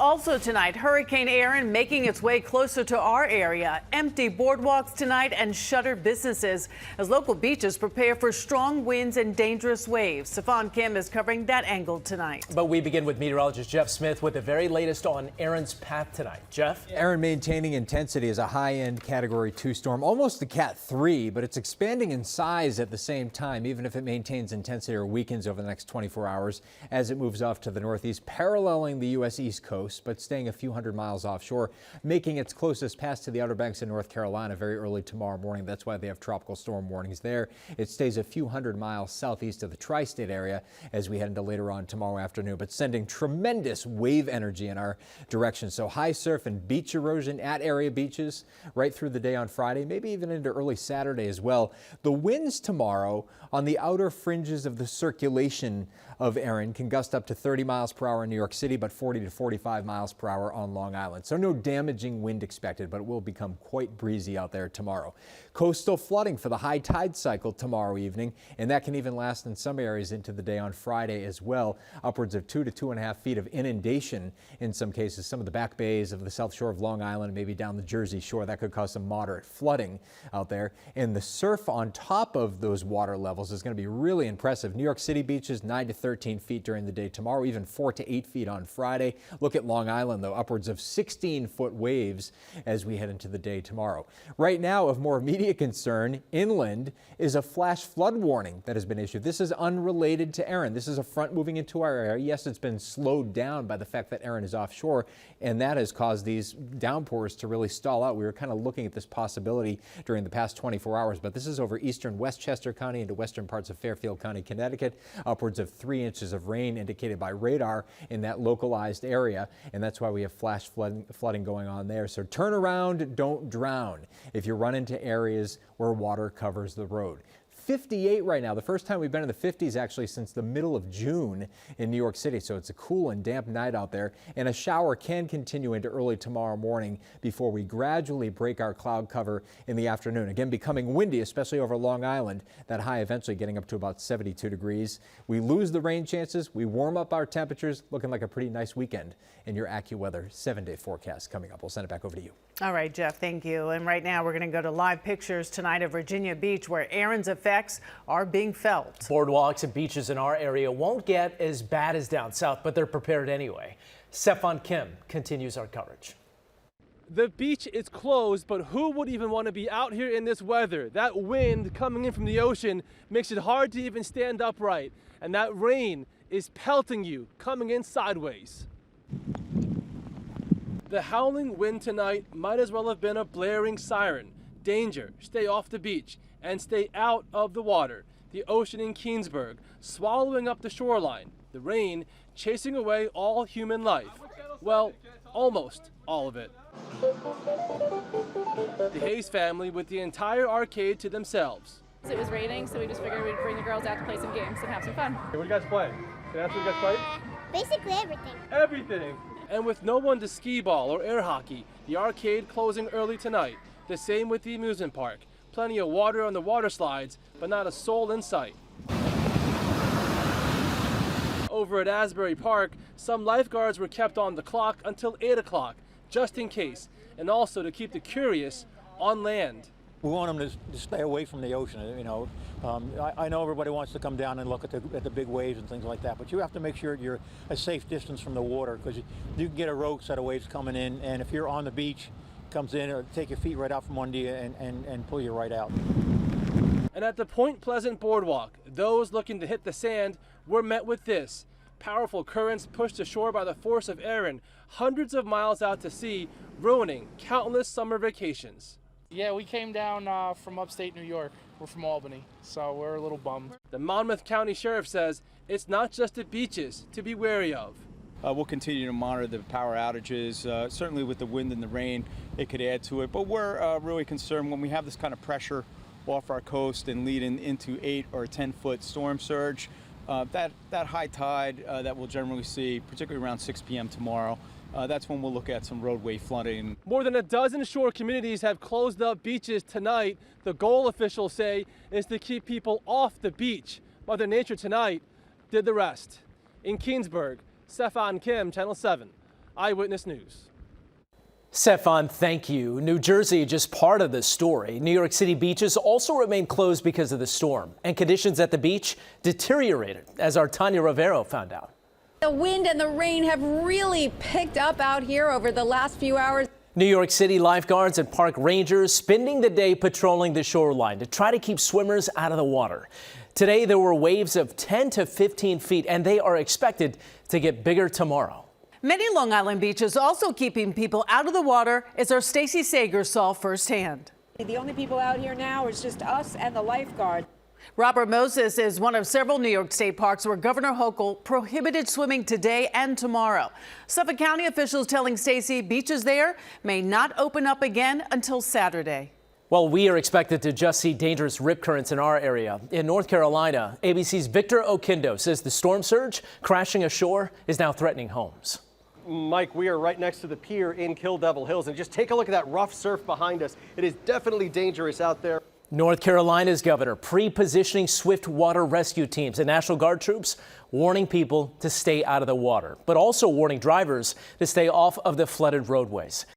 Also tonight, Hurricane Erin making its way closer to our area. Empty boardwalks tonight and shuttered businesses as local beaches prepare for strong winds and dangerous waves. CeFaan Kim is covering that angle tonight. But we begin with meteorologist Jeff Smith with the very latest on Erin's path tonight. Jeff? Erin maintaining intensity as a high-end Category 2 storm, almost a Cat 3, but it's expanding in size at the same time, even if it maintains intensity or weakens over the next 24 hours as it moves off to the northeast, paralleling the U.S. East Coast, but staying a few hundred miles offshore, making its closest pass to the Outer Banks in North Carolina very early tomorrow morning. That's why they have tropical storm warnings there. It stays a few hundred miles southeast of the tri-state area as we head into later on tomorrow afternoon, but sending tremendous wave energy in our direction. So high surf and beach erosion at area beaches right through the day on Friday, maybe even into early Saturday as well. The winds tomorrow on the outer fringes of the circulation of Erin can gust up to 30 miles per hour in New York City, but 40 to 45 miles per hour on Long Island. So no damaging wind expected, but it will become quite breezy out there tomorrow. Coastal flooding for the high tide cycle tomorrow evening, and that can even last in some areas into the day on Friday as well. Upwards of 2 to 2.5 feet of inundation in some cases. Some of the back bays of the south shore of Long Island, maybe down the Jersey shore, that could cause some moderate flooding out there. And the surf on top of those water levels is going to be really impressive. New York City beaches 9 to 13 feet during the day tomorrow, even 4 to 8 feet on Friday. Look at Long Island, though, upwards of 16-foot waves as we head into the day tomorrow. Right now, of more immediate concern, inland is a flash flood warning that has been issued. This is unrelated to Erin. This is a front moving into our area. Yes, it's been slowed down by the fact that Erin is offshore, and that has caused these downpours to really stall out. We were kind of looking at this possibility during the past 24 hours, but this is over eastern Westchester County into western parts of Fairfield County, Connecticut. Upwards of 3 inches of rain indicated by radar in that localized area, and that's why we have flash flooding going on there. So turn around, don't drown if you run into areas where water covers the road. 58 right now, the first time we've been in the 50s actually since the middle of June in New York City. So it's a cool and damp night out there, and a shower can continue into early tomorrow morning before we gradually break our cloud cover in the afternoon. Again, becoming windy, especially over Long Island, that high eventually getting up to about 72 degrees. We lose the rain chances, we warm up our temperatures, looking like a pretty nice weekend in your AccuWeather 7-day forecast coming up. We'll send it back over to you. All right, Jeff, thank you. And right now we're going to go to live pictures tonight of Virginia Beach, where Erin's effects are being felt. Boardwalks and beaches in our area won't get as bad as down south, but they're prepared anyway. CeFaan Kim continues our coverage. The beach is closed, but who would even want to be out here in this weather? That wind coming in from the ocean makes it hard to even stand upright, and that rain is pelting you, coming in sideways. The howling wind tonight might as well have been a blaring siren. Danger, stay off the beach and stay out of the water. The ocean in Keansburg swallowing up the shoreline. The rain chasing away all human life. Well, almost all of it. The Hayes family with the entire arcade to themselves. It was raining, so we just figured we'd bring the girls out to play some games and have some fun. Hey, what do you guys play? Can I ask what you guys play? Basically everything. Everything. And with no one to skee ball or air hockey, the arcade closing early tonight. The same with the amusement park. Plenty of water on the water slides, but not a soul in sight. Over at Asbury Park, some lifeguards were kept on the clock until 8 o'clock, just in case, and also to keep the curious on land. We want them to stay away from the ocean. You know, I know everybody wants to come down and look at the big waves and things like that, but you have to make sure you're a safe distance from the water, because you can get a rogue set of waves coming in, and if you're on the beach, comes in, it'll take your feet right out from under you and pull you right out. And at the Point Pleasant Boardwalk, those looking to hit the sand were met with this. Powerful currents pushed ashore by the force of Erin, hundreds of miles out to sea, ruining countless summer vacations. Yeah, we came down from upstate New York. We're from Albany, so we're a little bummed. The Monmouth County Sheriff says it's not just the beaches to be wary of. We'll continue to monitor the power outages. Certainly with the wind and the rain, it could add to it. But we're really concerned when we have this kind of pressure off our coast and leading into 8 or 10-foot storm surge. That high tide that we'll generally see, particularly around 6 p.m. tomorrow, that's when we'll look at some roadway flooding. More than a dozen shore communities have closed up beaches tonight. The goal, officials say, is to keep people off the beach. Mother Nature tonight did the rest. In Keansburg, CeFaan Kim, Channel 7, Eyewitness News. CeFaan, thank you. New Jersey just part of this story. New York City beaches also remain closed because of the storm, and conditions at the beach deteriorated, as our Tanya Rivero found out. The wind and the rain have really picked up out here over the last few hours. New York City lifeguards and park rangers spending the day patrolling the shoreline to try to keep swimmers out of the water. Today, there were waves of 10 to 15 feet, and they are expected to get bigger tomorrow. Many Long Island beaches also keeping people out of the water, as our Stacey Sager saw firsthand. The only people out here now is just us and the lifeguard. Robert Moses is one of several New York State parks where Governor Hochul prohibited swimming today and tomorrow. Suffolk County officials telling Stacey beaches there may not open up again until Saturday. Well, we are expected to just see dangerous rip currents in our area. In North Carolina, ABC's Victor Oquendo says the storm surge crashing ashore is now threatening homes. Mike, we are right next to the pier in Kill Devil Hills, and just take a look at that rough surf behind us. It is definitely dangerous out there. North Carolina's governor pre-positioning swift water rescue teams and National Guard troops, warning people to stay out of the water, but also warning drivers to stay off of the flooded roadways.